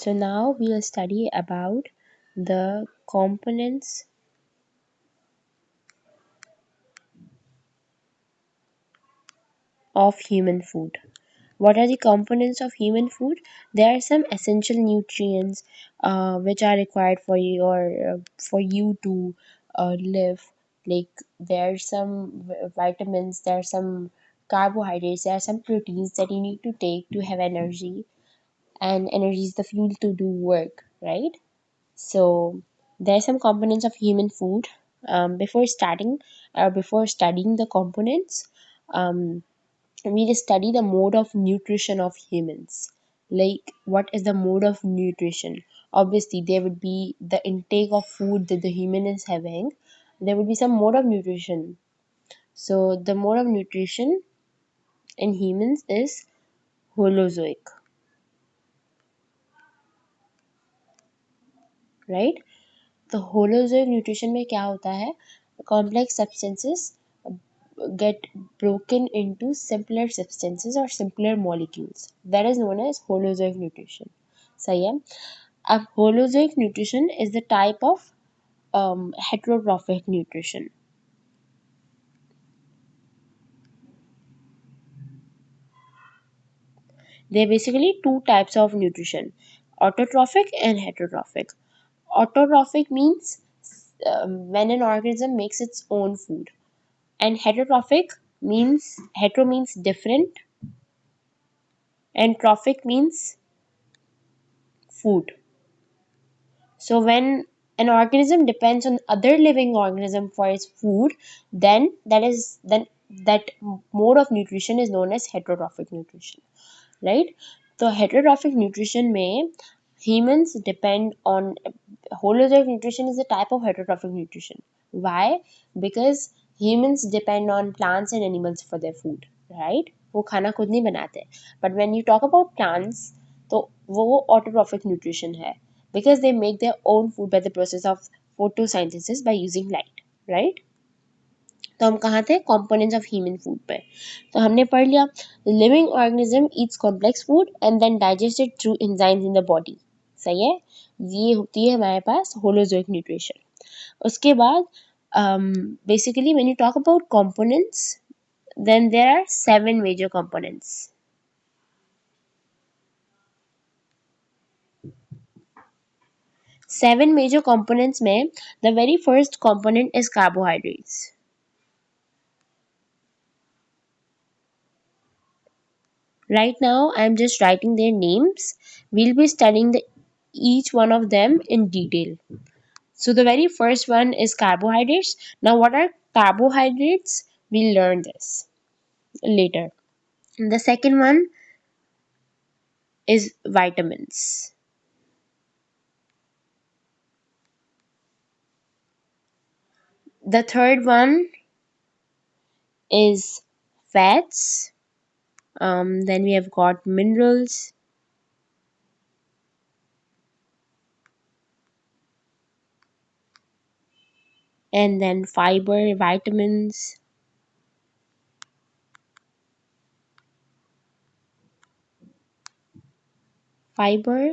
So now we'll study about the components of human food. What are the components of human food? There are some essential nutrients which are required for you to live. Like there are some vitamins, there are some carbohydrates, there are some proteins that you need to take to have energy, and energy is the fuel to do work, right? So there are some components of human food. Before studying the components, um, we'll study the mode of nutrition of humans. Like what is the mode of nutrition? Obviously, there would be the intake of food that the human is having. There would be some mode of nutrition. So the mode of nutrition in humans is holozoic, right? तो holozoic nutrition में क्या होता है? Complex substances get broken into simpler substances or simpler molecules. That is known as holozoic nutrition. सही है? अब holozoic nutrition is the type of heterotrophic nutrition. There are basically two types of nutrition: autotrophic and heterotrophic. Autotrophic means when an organism makes its own food, and heterotrophic means hetero means different, and trophic means food. So when an organism depends on other living organism for its food, then that mode of nutrition is known as heterotrophic nutrition, right? So heterotrophic nutrition में humans depend on holozoic nutrition is a type of heterotrophic nutrition. Why? Because humans depend on plants and animals for their food, right? वो खाना खुद नहीं बनाते. But when you talk about plants, तो वो autotrophic nutrition है, because they make their own food by the process of photosynthesis by using light, right? तो हम कहाँ थे? कंपोनेंट्स ऑफ ह्यूमन फूड पे. तो हमने पढ़ लिया living organism eats complex food and then digested through enzymes in the body. सही है? ये होती है हमारे पास होलोजोइक न्यूट्रिशन. उसके बाद basically when you talk about components, then there are 7 major components. 7 major components में the very first component is carbohydrates. Right now, I am just writing their names. We'll be studying each one of them in detail. So, the very first one is carbohydrates. Now, what are carbohydrates? We'll learn this later. The second one is vitamins. The third one is fats. Then we have got minerals, and then fiber, fiber,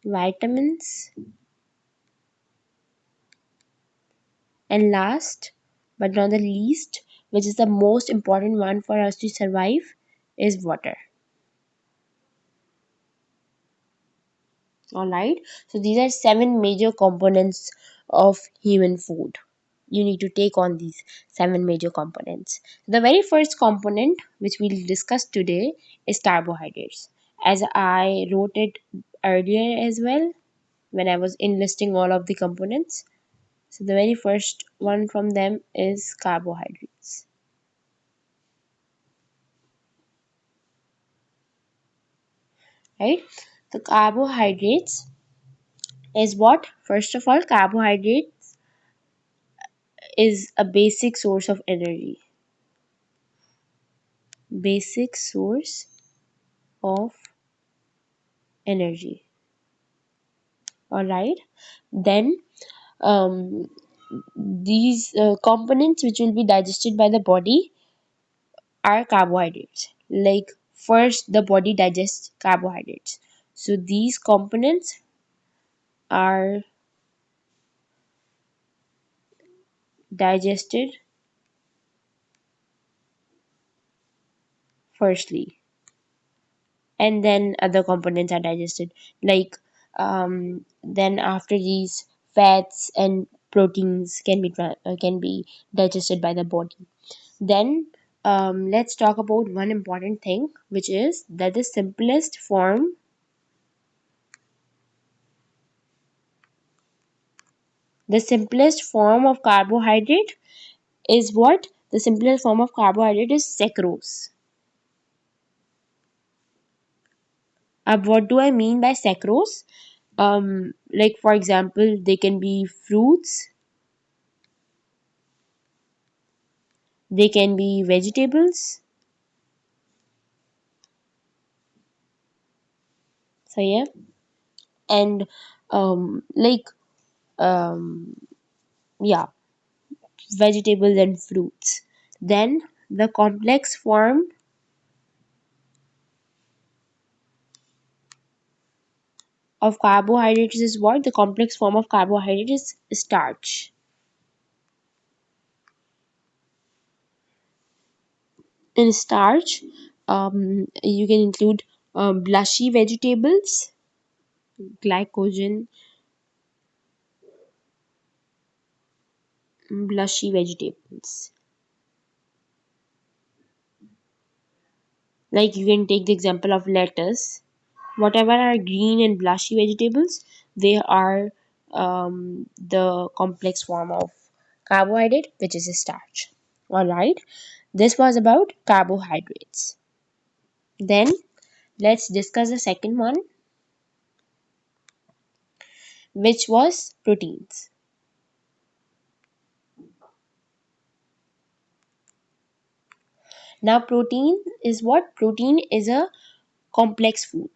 vitamins, and last but not the least, which is the most important one for us to survive, is water. Alright, so these are 7 major components of human food. You need to take on these 7 major components. The very first component which we'll discuss today is carbohydrates. As I wrote it earlier as well when I was enlisting all of the components. So the very first one from them is carbohydrates. Right? So carbohydrates is what? First of all, carbohydrates is a basic source of energy. Basic source of energy. Alright. Then these components which will be digested by the body are carbohydrates like first the body digests carbohydrates. So these components are digested firstly, and then other components are digested. Like then after these, fats and proteins can be digested by the body. Then let's talk about one important thing, which is that the simplest form of carbohydrate is what? The simplest form of carbohydrate is sucrose. What do I mean by sucrose? Like for example, they can be fruits, they can be vegetables. So yeah, and like um, yeah, vegetables and fruits. Then the complex form of carbohydrates is what? The complex form of carbohydrate is starch. In starch, you can include blushy vegetables, glycogen, blushy vegetables. Like you can take the example of lettuce. Whatever are green and blushy vegetables, they are the complex form of carbohydrate, which is a starch. All right, this was about carbohydrates. Then let's discuss the second one, which was proteins. Now, protein is what? Protein is a complex food.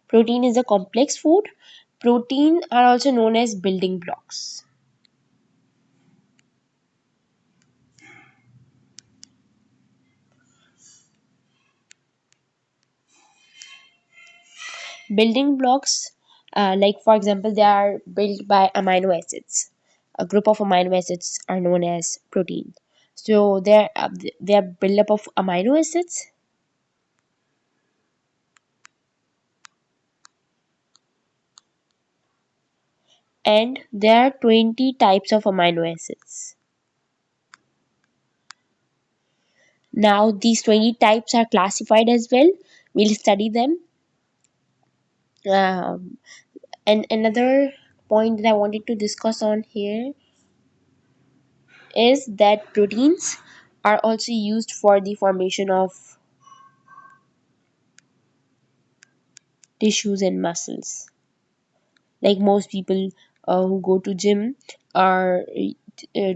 Protein is a complex food. Protein are also known as building blocks. Building blocks, like for example, they are built by amino acids. A group of amino acids are known as protein. So they're built up of amino acids, and there are 20 types of amino acids. Now these 20 types are classified as well. We'll study them. Um, and another point that I wanted to discuss on here is that proteins are also used for the formation of tissues and muscles. Like most people who go to gym are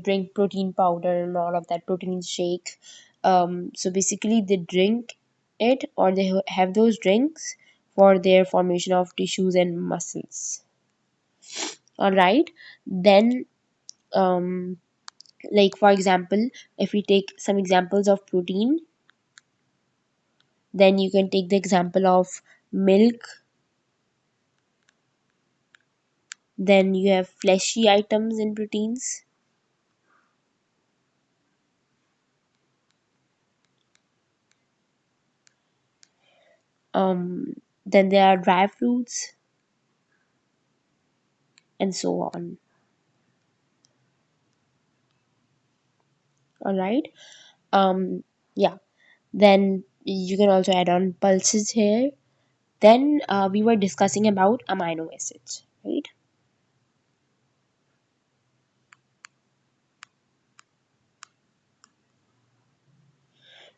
drink protein powder and all of that protein shake. So basically, they drink it or they have those drinks for their formation of tissues and muscles. All right, then um, like for example, if we take some examples of protein, then you can take the example of milk. Then you have fleshy items in proteins. Then there are dry fruits and so on. All right. Um, yeah. Then you can also add on pulses here. Then we were discussing about amino acids, right?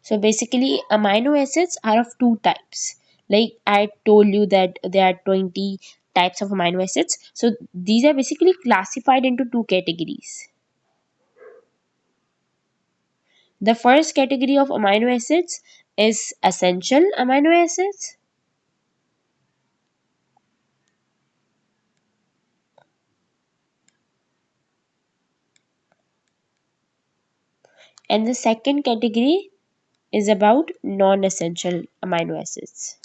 So basically, amino acids are of two types. Like I told you that there are 20 types of amino acids. So these are basically classified into two categories. The first category of amino acids is essential amino acids. And the second category is about non-essential amino acids.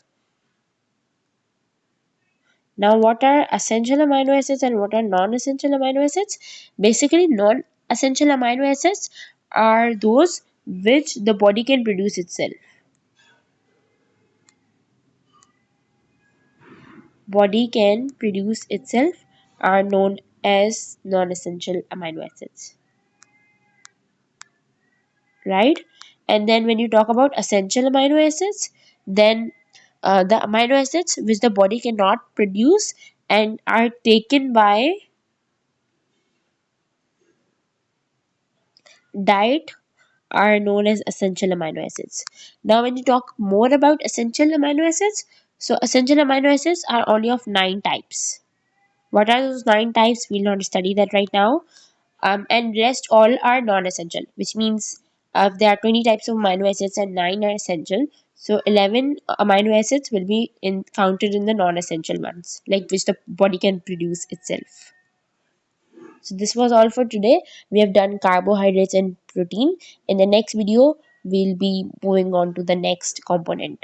Now, what are essential amino acids and what are non-essential amino acids? Basically, non-essential amino acids are those which the body can produce itself. Body can produce itself are known as non-essential amino acids, right? And then when you talk about essential amino acids, then the amino acids which the body cannot produce and are taken by diet are known as essential amino acids. Now, when you talk more about essential amino acids, so essential amino acids are only of 9 types. What are those 9 types? We'll not study that right now. And rest all are non-essential, which means there are 20 types of amino acids and 9 are essential. So 11 amino acids will be counted in the non-essential ones, like which the body can produce itself. So this was all for today. We have done carbohydrates and protein. In the next video, we'll be moving on to the next component.